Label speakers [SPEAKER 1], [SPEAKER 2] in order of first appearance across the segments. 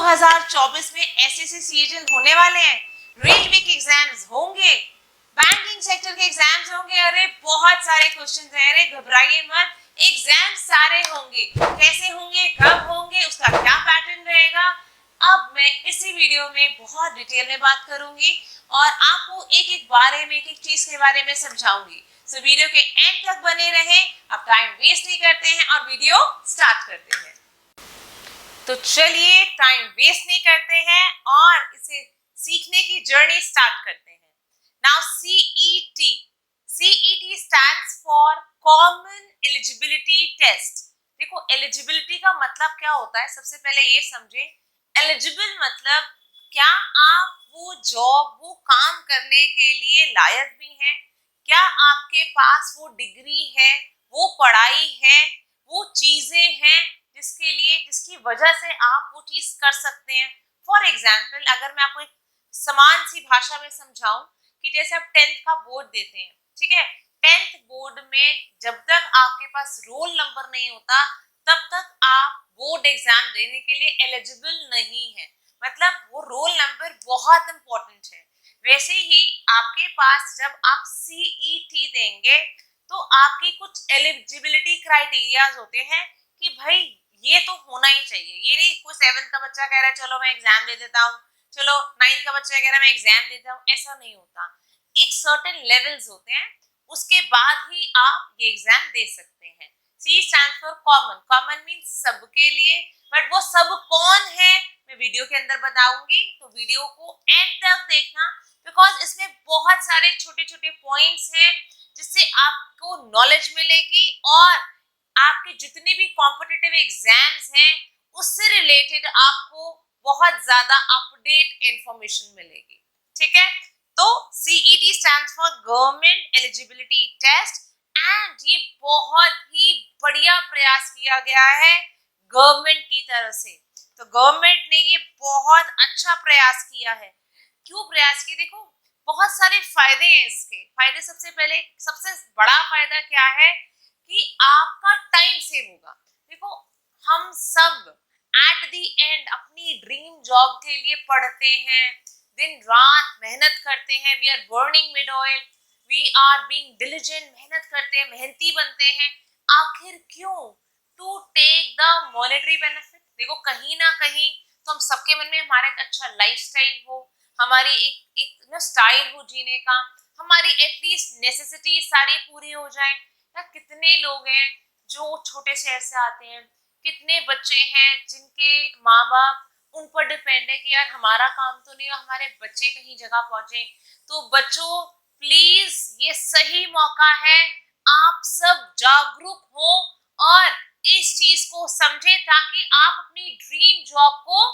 [SPEAKER 1] 2024 में SSC CGL होने वाले हैं, रेलवे के एग्जाम्स होंगे, बैंकिंग सेक्टर के एग्जाम्स होंगे। अरे बहुत सारे क्वेश्चंस हैं, अरे घबराइए मत, एग्जाम सारे होंगे। कैसे होंगे, कब होंगे, उसका क्या पैटर्न रहेगा, अब मैं इसी वीडियो में बहुत डिटेल में बात करूंगी और आपको एक एक बारे में, एक एक चीज के बारे में समझाऊंगी। सो वीडियो के एंड तक बने रहें। अब टाइम वेस्ट नहीं करते हैं और वीडियो स्टार्ट करते हैं। तो चलिए टाइम वेस्ट नहीं करते हैं और इसे सीखने की जर्नी स्टार्ट करते हैं। Now CET, CET stands for common eligibility test. देखो एलिजिबिलिटी का मतलब क्या होता है, सबसे पहले ये समझे। एलिजिबल मतलब क्या आप वो जॉब, वो काम करने के लिए लायक भी हैं, क्या आपके पास वो डिग्री है, वो पढ़ाई है, वो चीजें हैं जिसके लिए, जिसकी वजह से आप वो चीज कर सकते हैं। फॉर एग्जाम्पल अगर मैं आपको एक समान सी भाषा में समझाऊं कि जैसे आप 10th का बोर्ड देते हैं, ठीक है, 10th बोर्ड में जब तक आपके पास रोल नंबर नहीं होता तब तक आप बोर्ड एग्जाम देने के लिए एलिजिबल नहीं है। मतलब वो रोल नंबर बहुत इंपॉर्टेंट है। वैसे ही आपके पास जब आप सीईटी देंगे तो आपकी कुछ एलिजिबिलिटी क्राइटेरियाज होते हैं कि भाई ये तो होना ही चाहिए। ये नहीं कोई 7th का बच्चा कह रहा है चलो मैं एग्जाम दे देता हूँ, चलो 9th का बच्चा कह रहा है मैं एग्जाम देता हूँ, ऐसा नहीं होता। एक सर्टेन लेवल्स होते हैं, उसके बाद ही आप ये एग्जाम दे सकते हैं। C stands for common, common means सबके लिए, बट वो सब कौन है मैं वीडियो के अंदर बताऊंगी, तो वीडियो को एंड तक देखना बिकॉज इसमें बहुत सारे छोटे छोटे पॉइंट्स हैं जिससे आपको नॉलेज मिलेगी और आपके जितने भी कॉम्पिटिटिव एग्जाम्स हैं उससे रिलेटेड आपको बहुत ज्यादा अपडेट इंफॉर्मेशन मिलेगी। ठीक है, तो CET stands for government eligibility test and ये बहुत ही बढ़िया प्रयास किया गया है गवर्नमेंट की तरफ से। तो गवर्नमेंट ने ये बहुत अच्छा प्रयास किया है। क्यों प्रयास किया, देखो बहुत सारे फायदे हैं इसके। फायदे सबसे पहले, सबसे बड़ा फायदा क्या है कि आपका टाइम सेव होगा। देखो हम सब एट द एंड अपनी ड्रीम जॉब के लिए पढ़ते हैं, दिन रात मेहनत करते हैं, we are burning mid oil, we are being diligent, मेहनत करते हैं, मेहनती बनते हैं। आखिर क्यों? To take the monetary benefit. देखो कहीं ना कहीं तो हम सबके मन में हमारा एक अच्छा लाइफस्टाइल हो, हमारी एक ना स्टाइल हो जीने का, हमारी एटलीस्ट नेसेसिटी सारी पूरी हो जाए। या कितने लोग हैं जो छोटे शहर से आते हैं, कितने बच्चे हैं जिनके माँ बाप उन पर डिपेंड है कि यार हमारा काम तो नहीं हो, हमारे बच्चे कहीं जगह पहुंचे। तो बच्चों प्लीज ये सही मौका है, आप सब जागरूक हो और इस चीज को समझे ताकि आप अपनी ड्रीम जॉब को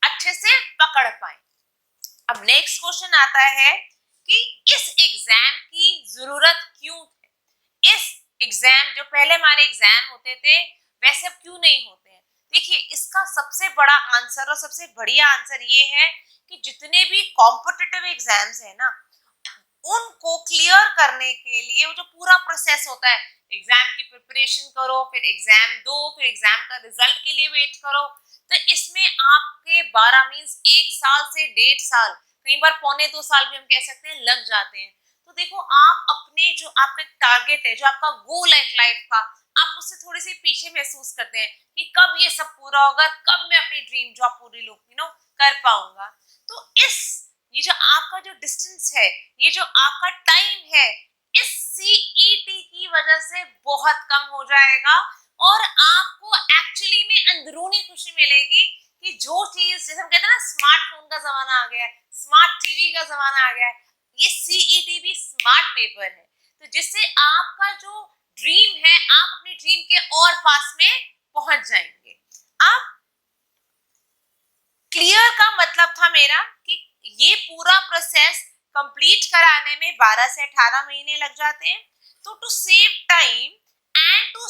[SPEAKER 1] अच्छे से पकड़ पाए। अब नेक्स्ट क्वेश्चन आता है कि इस एग्जाम की जरूरत क्यों है। इस एग्जाम, जो पहले हमारे एग्जाम होते थे वैसे अब क्यों नहीं होते हैं। देखिए इसका सबसे बड़ा आंसर और सबसे बढ़िया आंसर ये है कि जितने भी कॉम्पिटिटिव एग्जाम्स है ना उनको क्लियर करने के लिए वो जो पूरा प्रोसेस होता है, एग्जाम की प्रिपरेशन करो, फिर एग्जाम दो, फिर एग्जाम का रिजल्ट के लिए वेट करो, तो इसमें आपके 12 मीन्स 1 साल से 1.5 साल, कई बार 1.25 साल भी हम कह सकते हैं, लग जाते हैं। तो देखो आप अपने जो आपका टारगेट है, जो आपका गोल है लाइफ का, आप उससे थोड़े से पीछे महसूस करते हैं कि कब ये सब पूरा होगा, कब मैं अपनी ड्रीम जॉब पूरी कर पाऊंगा। तो ये जो आपका जो डिस्टेंस है, ये जो आपका टाइम है, इस सीईटी की वजह से बहुत कम हो जाएगा और आपको एक्चुअली में अंदरूनी खुशी मिलेगी कि जो चीज, जैसे हम कहते हैं ना स्मार्टफोन का जमाना आ गया है, स्मार्ट टीवी का जमाना आ गया है, ये सीईटी भी स्मार्ट पेपर है। तो जिससे आपका जो ड्रीम है, आप अपनी ड्रीम के और पास में पहुंच जाएंगे। अब क्लियर का मतलब था मेरा कि ये पूरा प्रोसेस कंप्लीट कराने में 12 से 18 महीने लग जाते हैं। तो to save time and to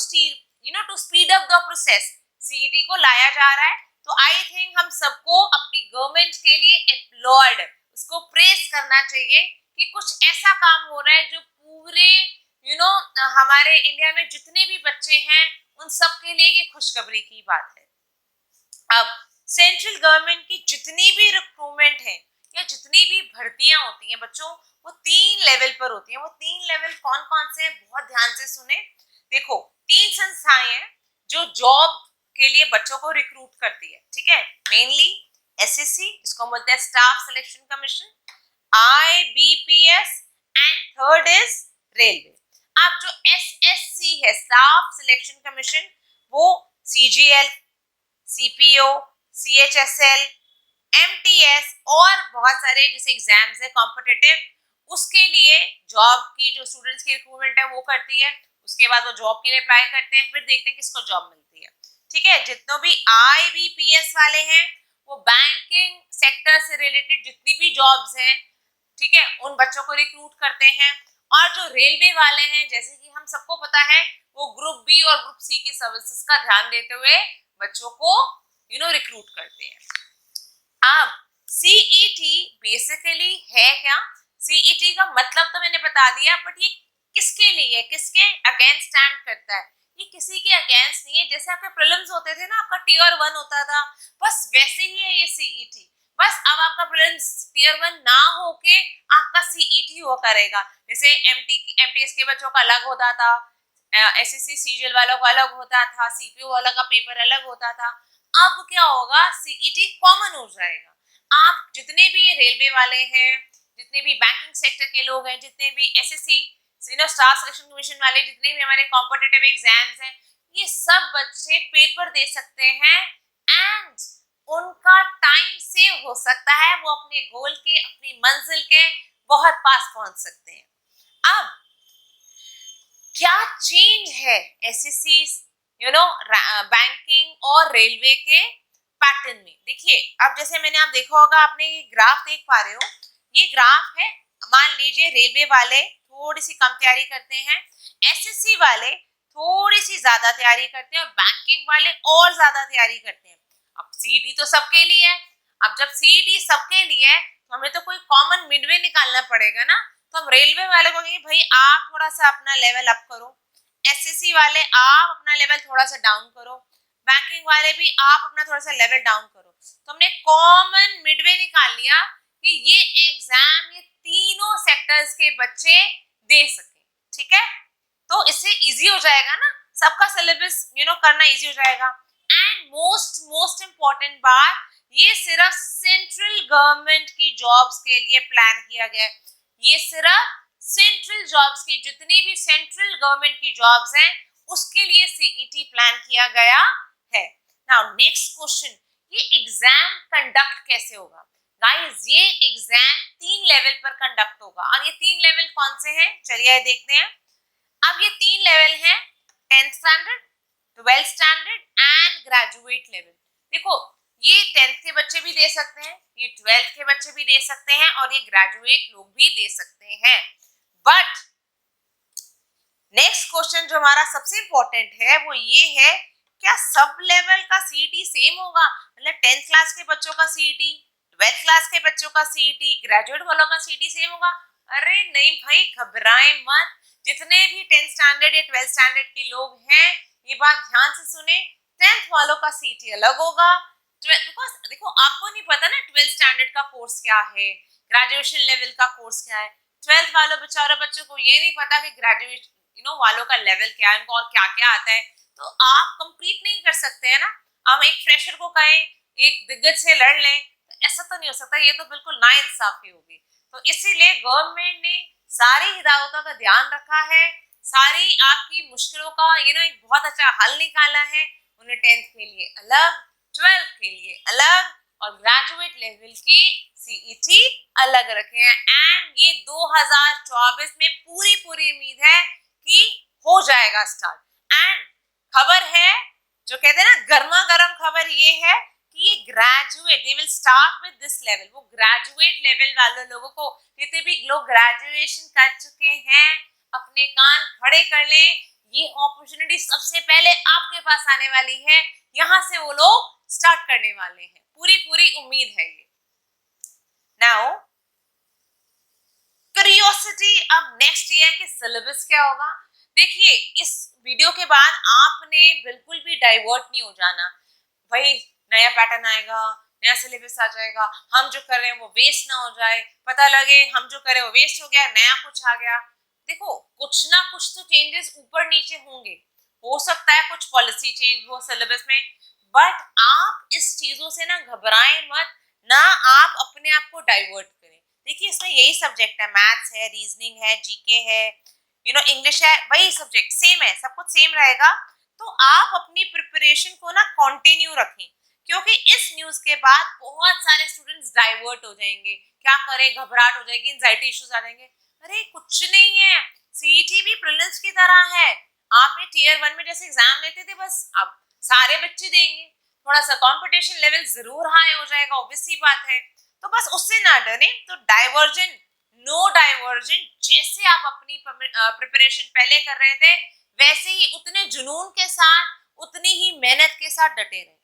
[SPEAKER 1] speed up the process CET को लाया जा रहा है। तो आई थिंक हम सबको अपनी गवर्नमेंट के लिए अपलॉड, उसको प्रेस करना चाहिए कि कुछ ऐसा काम हो रहा है जो पूरे हमारे इंडिया में जितने भी बच्चे हैं उन सब के लिए ये खुशखबरी की बात है। अब सेंट्रल गवर्नमेंट की जितनी भी रिक्रूटमेंट है या जितनी भी भर्तियां होती हैं बच्चों, वो 3 लेवल पर होती हैं। वो 3 लेवल कौन कौन से हैं, बहुत ध्यान से सुने। देखो, 3 संस्थाएं हैं जो जॉब के लिए बच्चों को रिक्रूट करती है, ठीक है। मेनली एसएससी, जिसको बोलते हैं staff selection commission, IBPS, and third is railway. अब जो एसएससी है, स्टाफ सिलेक्शन कमीशन, वो सीजीएल, सीपीओ, सीएचएसएल, एमटीएस और बहुत सारे जैसे एग्जाम्स है कॉम्पिटिटिव, उसके लिए जॉब की जो स्टूडेंट्स की रिक्रूटमेंट है वो करती है। उसके बाद वो जॉब के लिए अप्लाई करते हैं, फिर देखते हैं किसको जॉब मिलती है, ठीक है। जितने भी आईबीपीएस वाले हैं वो बैंकिंग सेक्टर से रिलेटेड जितनी भी जॉब्स हैं, ठीक है, उन बच्चों को रिक्रूट करते हैं। और जो रेलवे वाले हैं, जैसे कि हम सबको पता है, वो ग्रुप बी और ग्रुप सी की सर्विसेज का ध्यान देते हुए बच्चों को रिक्रूट करते हैं। अब सीईटी बेसिकली है क्या? सीईटी का मतलब तो मैंने बता दिया, बट ये किसके लिए, किसके अगेंस्ट स्टैंड करता है? ये किसी के अगेंस्ट नहीं है। जैसे आपके प्रीलिम्स होते थे ना, आपका टीयर 1 होता था, बस वैसे ही है ये सीईटी। बस अब आपका प्रीलिम्स टीयर 1 ना होके आपका सीईटी हो करेगा। जैसे एमटीएस के बच्चों का अलग होता था, एसएससी सीजीएल वालों का अलग होता था, सीपीओ वालों का पेपर अलग होता था। अब क्या होगा, सीईटी कॉमन हो जाएगा। आप जितने भी रेलवे वाले हैं, जितने भी बैंकिंग सेक्टर के लोग हैं, जितने भी एसएससी स्टाफ सिलेक्शन कमीशन वाले, जितने भी हमारे कॉम्पिटिटिव एग्जाम्स हैं, ये सब बच्चे पेपर दे सकते हैं एंड उनका टाइम सेव हो सकता है। वो अपने गोल के, अपनी मंजिल के बहुत पास पहुंच सकते हैं। अब क्या चेंज है एसएससी बैंकिंग और रेलवे के पैटर्न में? देखिए, अब जैसे मैंने आप देखा होगा, आपने ये ग्राफ देख पा रहे हो, ये ग्राफ है। मान लीजिए रेलवे वाले थोड़ी सी कम तैयारी करते हैं, एसएससी वाले थोड़ी सी ज्यादा तैयारी करते हैं, और बैंकिंग वाले और ज्यादा तैयारी करते हैं। अब सीईटी तो सबके लिए है। अब जब सीईटी सबके लिए है तो हमें तो कोई कॉमन मिडवे निकालना पड़ेगा ना। तो हम रेलवे वाले को कहेंगे, भाई आप थोड़ा सा अपना लेवल अप करो, एसएससी वाले आप अपना लेवल थोड़ा सा डाउन करो, बैंकिंग वाले भी आप अपना थोड़ा सा लेवल डाउन करो। तो हमने कॉमन मिडवे निकाल लिया कि ये एग्जाम ये तीनों सेक्टर्स के बच्चे दे सके, ठीक है। तो इससे इजी हो जाएगा ना, सबका सिलेबस करना इजी हो जाएगा। एंड मोस्ट इम्पोर्टेंट बात, ये सिर्फ सेंट्रल गवर्नमेंट की जॉब्स के लिए प्लान किया गया है। ये सिर्फ सेंट्रल जॉब्स की, जितनी भी सेंट्रल गवर्नमेंट की जॉब्स हैं उसके लिए सीईटी प्लान किया गया है। नाउ नेक्स्ट क्वेश्चन, ये एग्जाम कंडक्ट कैसे होगा? गाइस, ये एग्जाम 3 लेवल पर कंडक्ट होगा, और ये 3 लेवल कौन से हैं, चलिए देखते हैं। अब ये 3 लेवल हैं, 10th standard, 12th standard and graduate level. देखो, ये 10th के बच्चे भी दे सकते हैं, ये 12th के बच्चे भी दे सकते हैं, और ये ग्रेजुएट लोग भी दे सकते हैं। बट नेक्स्ट क्वेश्चन जो हमारा सबसे इंपॉर्टेंट है वो ये है, क्या सब लेवल का सीईटी सेम होगा? मतलब 10th क्लास के बच्चों का सीईटी, 12th क्लास के बच्चों का सीईटी, ग्रेजुएट वालों का सीईटी सेम होगा? अरे नहीं भाई, घबराएं मत। जितने भी 10th स्टैंडर्ड या 12th स्टैंडर्ड के लोग हैं, ये बात ध्यान से सुने, 10th वालों का सीईटी अलग होगा। देखो, आपको नहीं पता ना 12th स्टैंडर्ड का कोर्स क्या है, ग्रेजुएशन लेवल का कोर्स क्या है। 12th वालों बेचारा बच्चों को ये नहीं पता कि ग्रेजुएट वालों का लेवल क्या है, उनको और क्या क्या आता है। तो आप कंप्लीट नहीं कर सकते हैं ना। हम एक फ्रेशर को कहें एक दिग्गज से लड़ लें, तो ऐसा तो नहीं हो सकता, ये तो बिल्कुल नाइंसाफी होगी। तो इसीलिए गवर्नमेंट ने सारी हिदायतों का ध्यान रखा है, सारी आपकी मुश्किलों का एक बहुत अच्छा हल निकाला है। उन्हें 10th के लिए अलग, 12th के लिए अलग, और ग्रेजुएट लेवल की सीईटी अलग रखे हैं। एंड ये 2024 में पूरी उम्मीद है कि हो जाएगा स्टार्ट। एंड खबर है, जो कहते हैं ना गर्मा गर्म खबर, ये है कि ये graduate, they will start with this level. वो ग्रेजुएट लेवल वाले लोगों को, जितने भी लोग ग्रेजुएशन कर चुके हैं, अपने कान खड़े कर लें, ये अपॉर्चुनिटी सबसे पहले आपके पास आने वाली है। यहां से वो लोग स्टार्ट करने वाले हैं, पूरी उम्मीद है ये। नाउ क्यूरियोसिटी, अब नेक्स्ट ये है कि सिलेबस क्या होगा। देखिए, इस वीडियो के बाद आपने बिल्कुल भी डाइवर्ट नहीं हो जाना। भाई नया पैटर्न आएगा, नया सिलेबस आ जाएगा, हम जो कर रहे हैं वो वेस्ट ना हो जाए, पता लगे हम जो कर रहे हैं वो वेस्ट हो गया, नया कुछ आ गया। देखो कुछ ना कुछ तो चेंजेस ऊपर नीचे होंगे, हो सकता है कुछ पॉलिसी चेंज हो सिलेबस में, बट आप इस चीजों से ना घबराएं मत, ना आप अपने आप को डाइवर्ट करें। देखिए इसमें यही सब्जेक्ट है, मैथ्स है, रीजनिंग है, जीके है, इंग्लिश है, वही सब्जेक्ट सेम है, सब कुछ सेम रहेगा। तो आप अपनी प्रिपरेशन को ना कंटिन्यू रखें, क्योंकि इस न्यूज के बाद बहुत सारे स्टूडेंट्स डाइवर्ट हो जाएंगे, क्या करें, घबराहट हो जाएगी, एंजाइटी इश्यूज आ जाएंगे। अरे कुछ नहीं है, सीईटी भी प्रीलिम्स की तरह है, आपने टीयर 1 में जैसे एग्जाम लेते थे बस अब सारे बच्चे देंगे, थोड़ा सा कंपटीशन लेवल जरूर हाई हो जाएगा, ऑब्वियस सी बात है। तो बस उससे ना डरें, तो डाइवर्जन, नो डाइवर्जन, जैसे आप अपनी प्रिपरेशन पहले कर रहे थे वैसे ही उतने जुनून के साथ, उतनी ही मेहनत के साथ डटे रहे।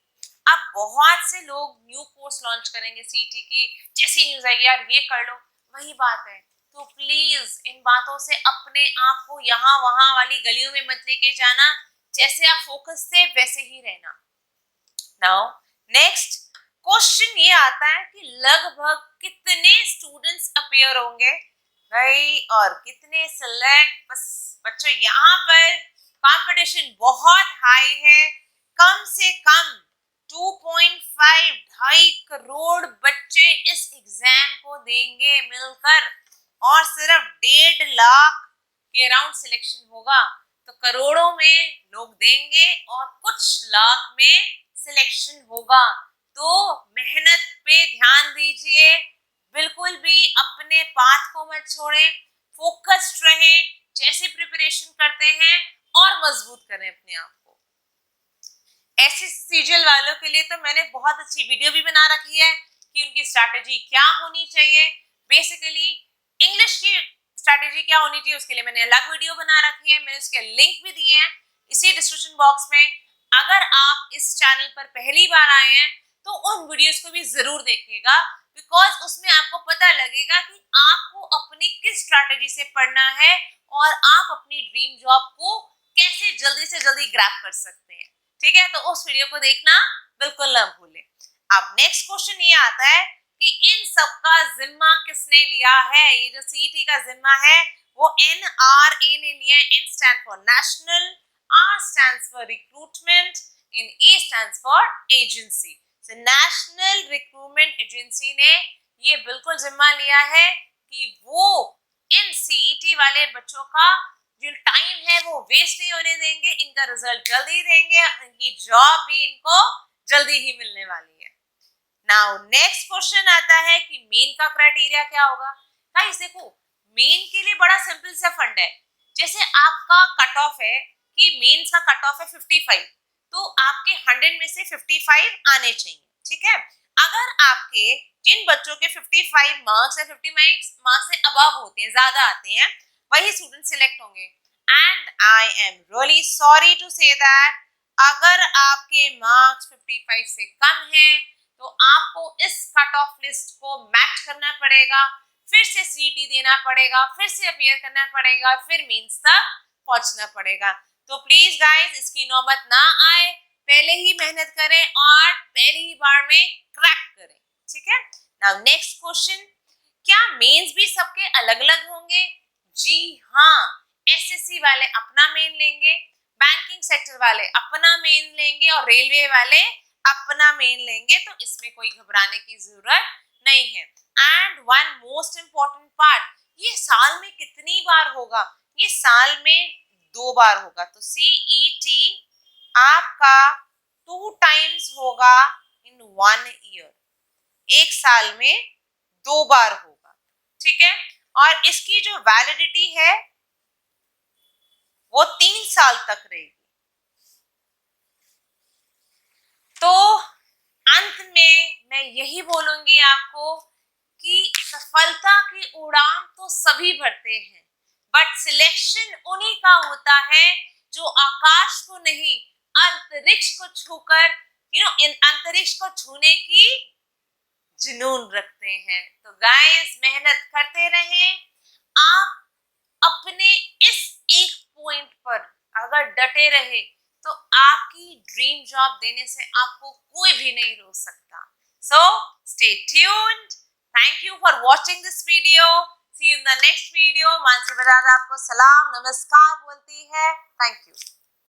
[SPEAKER 1] अब बहुत से लोग न्यू कोर्स लॉन्च करेंगे सीटी की, जैसी न्यूज आएगी यार ये कर लो, वही बात है। तो प्लीज इन बातों से अपने आप को यहाँ वहां वाली गलियों में मत लेके जाना, जैसे आप फोकस थे वैसे ही रहना। नाउ नेक्स्ट क्वेश्चन ये आता है कि लगभग कितने स्टूडेंट्स अपियर होंगे भाई और कितने सिलेक्ट। बस बच्चों यहाँ पर कंपटीशन बहुत हाई है, कम से कम 2.5 2.5 करोड़ बच्चे इस एग्जाम को देंगे मिलकर, और सिर्फ 1.5 लाख के अराउंड सिलेक्शन होगा। तो करोड़ों में लोग देंगे और कुछ लाख में सिलेक्शन होगा। तो मेहनत पे ध्यान दीजिए, बिल्कुल भी अपने पाथ को मत छोड़ें, फोकस्ड रहें, जैसे प्रिपरेशन करते हैं और मजबूत करें अपने आप को। एसएससीजीएल वालों के लिए तो मैंने बहुत अच्छी वीडियो भी बना रखी है कि उनकी स्ट्रैटेजी क्या होनी चाहिए। बेसिकली इंग्लिश की स्ट्रैटेजी क्या होनी चाहिए उसके लिए मैंने अलग वीडियो बना रखी है, मैंने उसके लिंक भी दिए हैं इसी डिस्क्रिप्शन बॉक्स में। अगर आप इस चैनल पर पहली बार आए हैं तो उन वीडियोस को भी जरूर देखिएगा, बिकॉज उसमें आपको पता लगेगा कि आपको अपनी किस स्ट्रैटेजी से पढ़ना है और आप अपनी ड्रीम जॉब को कैसे जल्दी से जल्दी ग्रैब कर सकते हैं। ठीक है, तो उस वीडियो को देखना बिल्कुल ना भूलें। अब नेक्स्ट क्वेश्चन ये आता है कि इन सबका जिम्मा किसने लिया है। ये जो सीईटी का जिम्मा है वो एनआरए ने लिया है। N stand for national, R stands for recruitment, and A stands for agency. So, national recruitment agency ने ये बिल्कुल जिम्मा लिया है कि वो इन सीईटी वाले बच्चों का जो टाइम है वो वेस्ट नहीं होने देंगे, इनका रिजल्ट जल्दी देंगे, इनकी जॉब भी इनको जल्दी ही मिलने वाली है। नाउ नेक्स्ट क्वेश्चन आता है कि मेन का क्राइटेरिया क्या होगा। गाइस देखो, मेन के लिए बड़ा सिंपल सा फंड है। जैसे आपका कट ऑफ है कि मेंस का कट ऑफ है 55, तो आपके 100 में से 55 आने चाहिए। ठीक है, अगर आपके जिन बच्चों के 55 मार्क्स या 50 मार्क्स से अबव होते हैं, ज्यादा आते हैं, वही स्टूडेंट सिलेक्ट होंगे। And I am really sorry to say that अगर आपके मार्क्स 55 से कम हैं तो आपको इस कट ऑफ लिस्ट को मैच करना पड़ेगा, फिर से सीटी देना पड़ेगा, फिर से अपियर करना पड़ेगा, फिर मेंस तक पहुंचना पड़ेगा। तो प्लीज गाइस इसकी नौबत ना आए, पहले ही मेहनत करें और पहली ही बार में क्रैक करें। ठीक है, नाउ नेक्स्ट क्वेश्चन, क्या मेंस भी सबके अलग अलग होंगे? जी हाँ, एसएससी वाले अपना मेन लेंगे, बैंकिंग सेक्टर वाले अपना मेन लेंगे और रेलवे वाले अपना मेन लेंगे, तो इसमें कोई घबराने की जरूरत नहीं है। And one most important part, ये साल में कितनी बार होगा? ये साल में 2 बार होगा। तो सीईटी आपका 2 टाइम्स होगा इन 1 ईयर, एक साल में 2 बार होगा। ठीक है, और इसकी जो वैलिडिटी है वो 3 साल तक रहेगी। तो अंत में मैं यही बोलूंगी आपको कि सफलता की उड़ान तो सभी भरते हैं, बट सिलेक्शन उन्हीं का होता है जो आकाश को नहीं अंतरिक्ष को छूकर इन अंतरिक्ष को छूने की जुनून रखते हैं। तो गाइस मेहनत करते रहें, आप अपने इस एक पॉइंट पर अगर डटे रहे तो आपकी ड्रीम जॉब देने से आपको कोई भी नहीं रोक सकता। So stay tuned. Thank you for watching this video. See you in the next video. Mansi Bajaj आपको सलाम नमस्कार बोलती है। Thank you.